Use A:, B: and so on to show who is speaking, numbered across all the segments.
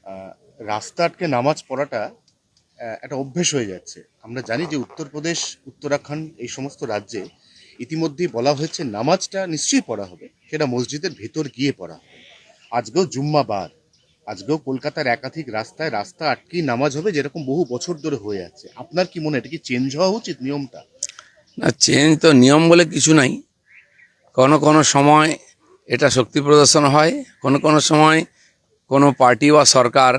A: আহ, রাস্তা আটকে নামাজ পড়াটা একটা অভ্যেস হয়ে যাচ্ছে। আমরা জানি যে উত্তরপ্রদেশ, উত্তরাখণ্ড এই সমস্ত রাজ্যে ইতিমধ্যেই বলা হয়েছে নামাজটা নিশ্চয়ই পড়া হবে, সেটা মসজিদের ভেতর গিয়ে পড়া হবে। আজকেও জুম্মাবার, আজকেও কলকাতার একাধিক রাস্তায় রাস্তা আটকেই নামাজ হবে, যেরকম বহু বছর ধরে হয়ে আছে। আপনার কি মনে হয় এটা কি চেঞ্জ হওয়া উচিত নিয়মটা?
B: না, চেঞ্জ তো নিয়ম বলে কিছু নাই। কোনো কোনো সময় এটা শক্তি প্রদর্শন হয়, কোনো কোনো সময় কোনো পার্টি বা সরকার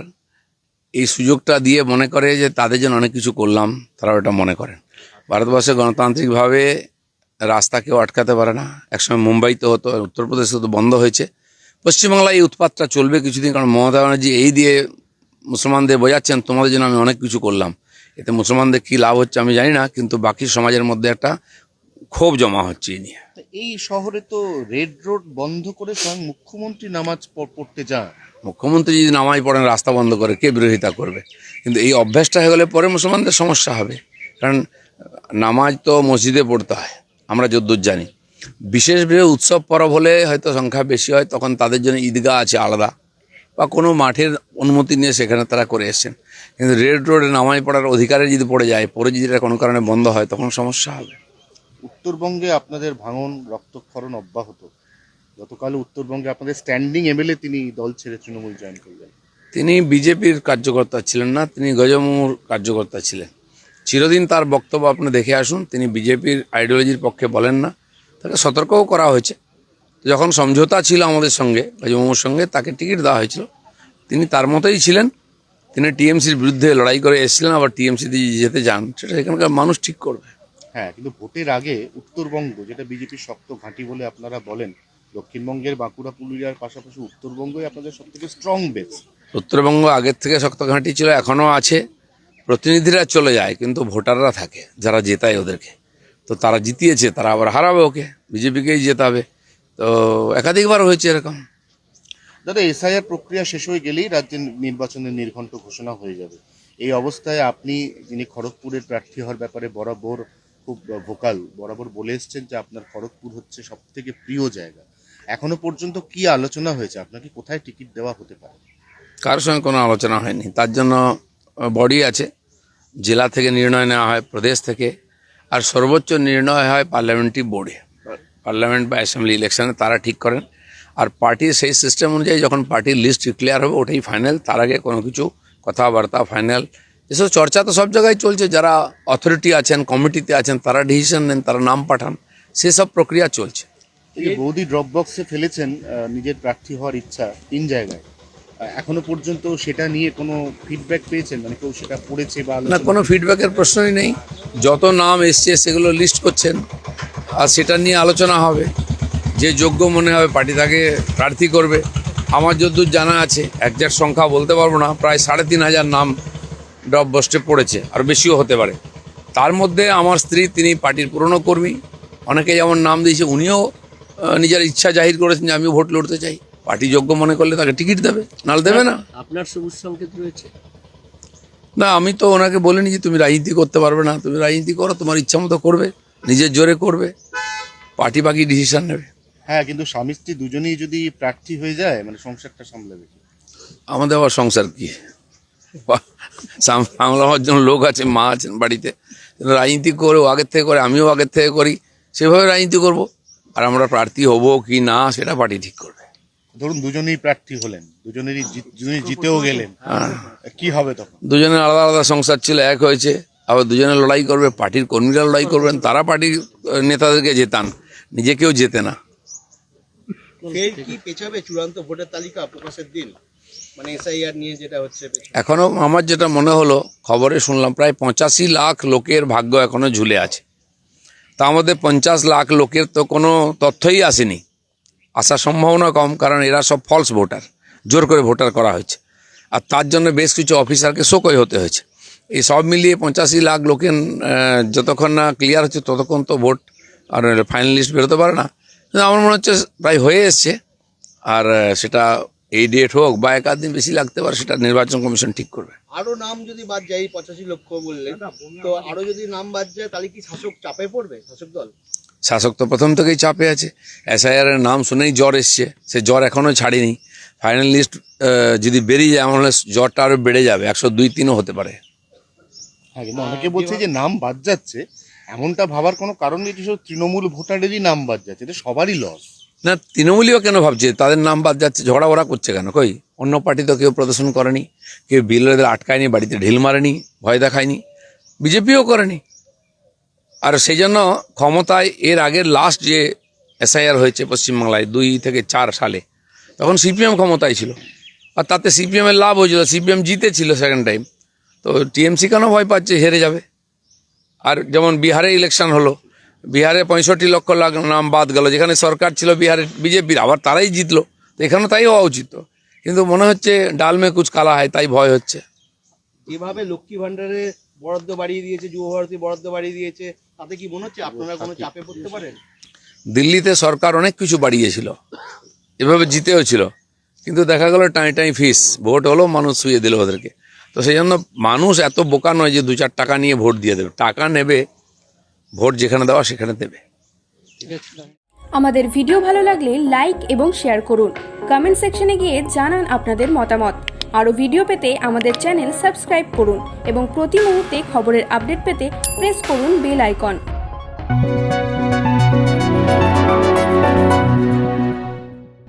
B: এই সুযোগটা দিয়ে মনে করে যে তাদের জন্য অনেক কিছু করলাম, তারা ওটা মনে করেন। ভারতবর্ষে গণতান্ত্রিকভাবে রাস্তা কেউ আটকাতে পারে না। একসময় মুম্বাইতে হতো, উত্তরপ্রদেশে তো বন্ধ হয়েছে। পশ্চিমবাংলায় এই উৎপাতটা চলবে কিছুদিন, কারণ মমতা ব্যানার্জি এই দিয়ে মুসলমানদের বোঝাচ্ছেন তোমাদের জন্য আমি অনেক কিছু করলাম। এতে মুসলমানদের কী লাভ হচ্ছে আমি জানি না, কিন্তু বাকি সমাজের মধ্যে একটা ক্ষোভ জমা হচ্ছে এই নিয়ে।
A: তা এই শহরে তো রেড রোড বন্ধ করে স্বয়ং মুখ্যমন্ত্রী নামাজ পড়তে যান।
B: মুখ্যমন্ত্রী যদি নামাজ পড়েন, রাস্তা বন্ধ করে, কে বিরোধিতা করবে? কিন্তু এই অভ্যাসটা হয়ে গেলে পরে মুসলমানদের সমস্যা হবে। কারণ নামাজ তো মসজিদে পড়তে হয়, আমরা যদ্দূর জানি। বিশেষ বিশেষ উৎসব পরব হলে হয়তো সংখ্যা বেশি হয়, তখন তাদের জন্য ঈদগাহ আছে আলাদা, বা কোনো মাঠের অনুমতি নিয়ে সেখানে তারা করে এসেছেন। কিন্তু রেড রোডে নামাজ পড়ার অধিকারে যদি পড়ে যায়, পরে যদি এটা কোনো কারণে বন্ধ হয়, তখন সমস্যা হবে।
A: উত্তরবঙ্গে আপনাদের ভাঙন, রক্তক্ষরণ অব্যাহত। গতকাল উত্তরবঙ্গে আপনাদের স্ট্যান্ডিং এমএলএ তিনি দল ছেড়ে তৃণমূল জয়েন করলেন।
B: তিনি বিজেপির কার্যকর্তা ছিলেন না, তিনি গজমুর কার্যকর্তা ছিলেন। চিরদিন তার বক্তব্য আপনি দেখে আসুন, তিনি বিজেপির আইডিওলজির পক্ষে বলেন না। তাকে সতর্কও করা হয়েছে। যখন সমঝোতা ছিল আমাদের সঙ্গে, গজমুর সঙ্গে, তাকে টিকিট দেওয়া হয়েছিল, তিনি তার মতোই ছিলেন। তিনি টিএমসির বিরুদ্ধে লড়াই করে এসেছিলেন, আবার টিএমসিতে যেতে যান সেটা এখানকার মানুষ ঠিক করবে।
A: হ্যাঁ, কিন্তু ভোটের আগে উত্তরবঙ্গ, যেটা বিজেপির শক্ত ঘাঁটি বলে আপনারা বলেন, দক্ষিণবঙ্গের বাঁকুড়া, পুরুলিয়ার পাশাপাশি উত্তরবঙ্গই আপনাদের সব থেকে স্ট্রং বেস।
B: উত্তরবঙ্গ আগের থেকে শক্ত ঘাঁটি ছিল, এখনও আছে। প্রতিনিধিরা চলে যায় কিন্তু ভোটাররা থাকে, যারা জেতায় ওদেরকে। তো তারা জিতিয়েছে, তারা আবার হারাবে ওকে, বিজেপিকেই জেতাবে। তো একাধিকবার হয়েছে এরকম।
A: দাদা, এসআইআর প্রক্রিয়া শেষ হয়ে গেলেই রাজ্যের নির্বাচনের নির্ঘণ্ট ঘোষণা হয়ে যাবে। এই অবস্থায় আপনি, যিনি খড়গপুরের প্রার্থী হওয়ার ব্যাপারে বরাবর খুব ভোকাল, বরাবর বলে এসছেন যে আপনার খড়গপুর হচ্ছে সব থেকে প্রিয় জায়গা, এখনো পর্যন্ত কি আলোচনা হয়েছে? আপনাকে কোথায় টিকিট দেওয়া হতে পারে?
B: কারোর সঙ্গে কোনো আলোচনা হয়নি। তার জন্য বডি আছে, জেলা থেকে নির্ণয় নেওয়া হয়, প্রদেশ থেকে, আর সর্বোচ্চ নির্ণয় হয় পার্লামেন্টারি বোর্ডে। পার্লামেন্ট বা অ্যাসেম্বলি ইলেকশনে তারা ঠিক করেন। আর পার্টির সেই সিস্টেম অনুযায়ী যখন পার্টির লিস্ট ডিক্লেয়ার হবে, ওটাই ফাইনাল। তার আগে কোনো কিছু কথাবার্তা ফাইনাল এসব চর্চা তো সব জায়গায় চলছে। যারা অথরিটি আছেন, কমিটিতে আছেন, তারা ডিসিশন নেন, তারা নাম পাঠান, সেসব প্রক্রিয়া চলছে।
A: এই যে বৌদি ড্রপ বক্সে ফেলেছেন নিজের প্রার্থী হওয়ার ইচ্ছা 3 জায়গায়, এখনো পর্যন্ত সেটা নিয়ে কোনো ফিডব্যাক পেয়েছেন? মানে কেউ সেটা পড়েছে বা
B: না,
A: আলোচনা?
B: কোনো ফিডব্যাকের প্রশ্নই নেই। যত নাম এসছে সেগুলো লিস্ট করছেন, আর সেটা নিয়ে আলোচনা হবে। যে যোগ্য মনে হবে পার্টি তাকে প্রার্থী করবে। আমার যতদূর জানা আছে, একজ্যাক্ট সংখ্যা বলতে পারবো না, প্রায় 3,500 নাম ড্রপ বস্টে পড়েছে, আর বেশিও হতে পারে। তার মধ্যে আমার স্ত্রী, তিনি পার্টির পুরনো কর্মী, অনেকে যেমন নাম দিয়েছে, উনিও নিজের ইচ্ছা জাহির করেছেন যে আমিও ভোট লড়তে চাই। পার্টি যোগ্য মনে করলে তাকে টিকিট দেবে, নাহলে দেবে না।
C: আপনার সবুজ সংকেত রয়েছে?
B: না, আমি তো ওনাকে বলিনি যে তুমি রাজনীতি করতে পারবে না। তুমি রাজনীতি করো, তোমার ইচ্ছা মতো করবে, নিজের জোরে করবে, পার্টি বাকি ডিসিশন নেবে।
A: হ্যাঁ, কিন্তু স্বামী স্ত্রী দুজনেই যদি প্রার্থী হয়ে যায়, মানে সংসারটা সামলাবে কি?
B: আমাদের আবার সংসার কি, সামলাবার জন্য লোক আছে, মা আছেন বাড়িতে। রাজনীতি করেও আগের থেকে করে, আমিও আগের থেকে করি, সেভাবে রাজনীতি করব। আর আমরা প্রার্থী হব কি না সেটা পার্টি ঠিক করবে।
A: ধরুন দুজনেই প্রার্থী হলেন, দুজনেই জিতেও গেলেন, কি হবে তখন?
B: দুজনের আলাদা আলাদা সংসার ছিল, এক হয়েছে। আবার দুজনে লড়াই করবে, পার্টির কর্মীরা লড়াই করবেন, তারা পার্টির নেতাদেরকে জেতান, নিজে কেউ জেতে না।
C: ফের কি পেছাবে চূড়ান্ত ভোটার তালিকা প্রকাশের দিন? মানে এসআইআর নিয়ে যেটা হচ্ছে
B: এখনো আমার যেটা মনে হলো, খবরে শুনলাম প্রায় 85 লাখ লোকের ভাগ্য এখনো ঝুলে আছে। তা আমাদের 50 লাখ লোকের তো কোনো তথ্যই আসেনি, আসার সম্ভাবনা কম, কারণ এরা সব ফলস ভোটার, জোর করে ভোটার করা হয়েছে। আর তার জন্য বেশ কিছু অফিসারকে শোকই হতে হয়েছে। এই সব মিলিয়ে 85 লাখ লোকের যতক্ষণ না ক্লিয়ার হচ্ছে, ততক্ষণ তো ভোট আর ফাইনালিস্ট বেরোতে পারে না। কিন্তু আমার মনে হচ্ছে প্রায় হয়ে এসছে। আর সেটা এই ডেট হোক বা এক আধ দিন বেশি লাগতে পারে, সেটা নির্বাচন কমিশন ঠিক করবে।
C: আরো নাম যদি বাদ যায়, 85 লক্ষ বললেন, তো আরো যদি নাম বাদ যায় তাহলে কি শাসক চাপে পড়বে, শাসক দল?
B: শাসক তো প্রথম থেকেই চাপে আছে। এসআইআর এর নাম শুনেই জ্বর এসছে, সে জ্বর এখনও ছাড়েনি। ফাইনাল লিস্ট যদি বেরিয়ে যায় আমার হলে জ্বরটা আরও বেড়ে যাবে, 102-3ও হতে পারে।
A: হ্যাঁ, কিন্তু অনেকে বলছে যে নাম বাদ যাচ্ছে, এমনটা ভাবার কোনো কারণ নেই যে শুধু তৃণমূল ভোটারেরই নাম বাদ যাচ্ছে, এটা সবারই লস।
B: না, তৃণমূলীও কেন ভাবছে তাদের নাম বাদ যাচ্ছে? ঝগড়া ওরা করছে কেন? কই অন্য পার্টি তো কেউ প্রদর্শন করেনি, কেউ বিএলওদের আটকায়নি, বাড়িতে ঢিল মারেনি, ভয় দেখায়নি, বিজেপিও করেনি। আর সেই জন্য ক্ষমতায় এর আগের লাস্ট যে এসআইআর হয়েছে পশ্চিমবাংলায় 2 থেকে 4 সালে, তখন সিপিএম ক্ষমতায় ছিল, আর তাতে সিপিএমের লাভ হয়েছিল, সিপিএম জিতেছিল সেকেন্ড টাইম। তো টিএমসি কেন ভয় পাচ্ছে হেরে যাবে? আর যেমন বিহারে ইলেকশন হলো, বিহারে 65 লক্ষ নাম বাদ গেল, যেখানে সরকার ছিল বিহারের বিজেপির, আবার তারাই জিতলো। তো এখানে তাই হওয়া উচিত। কিন্তু মনে হচ্ছে ডাল মে কুচ কালা হয়, তাই ভয় হচ্ছে।
C: যেভাবে লক্ষ্মী ভান্ডারে বরাদ্দ বাড়িয়ে দিয়েছে, যুব ভারতী বরাদ্দ বাড়িয়ে দিয়েছে, তাতে কি মনে হচ্ছে আপনারা কোনো চাপে পড়তে পারেন?
B: দিল্লিতে সরকার অনেক কিছু বাড়িয়েছিল, এভাবে জিতেও ছিল, কিন্তু দেখা গেল টাই ফিস, ভোট হলো, মানুষ শুয়ে দিল ওদেরকে। তো সেই জন্য মানুষ এত বোকা নয় যে 2-4 টাকা নিয়ে ভোট দিয়ে দেবে। টাকা নেবে, ভোট যেখানে দেওয়া সেখানে দেবে।
D: আমাদের ভিডিও ভালো লাগলে লাইক এবং শেয়ার করুন। কমেন্ট সেকশনে গিয়ে জানান আপনাদের মতামত। আরও ভিডিও পেতে আমাদের চ্যানেল সাবস্ক্রাইব করুন এবং প্রতি মুহূর্তে খবরের আপডেট পেতে প্রেস করুন বেল আইকন।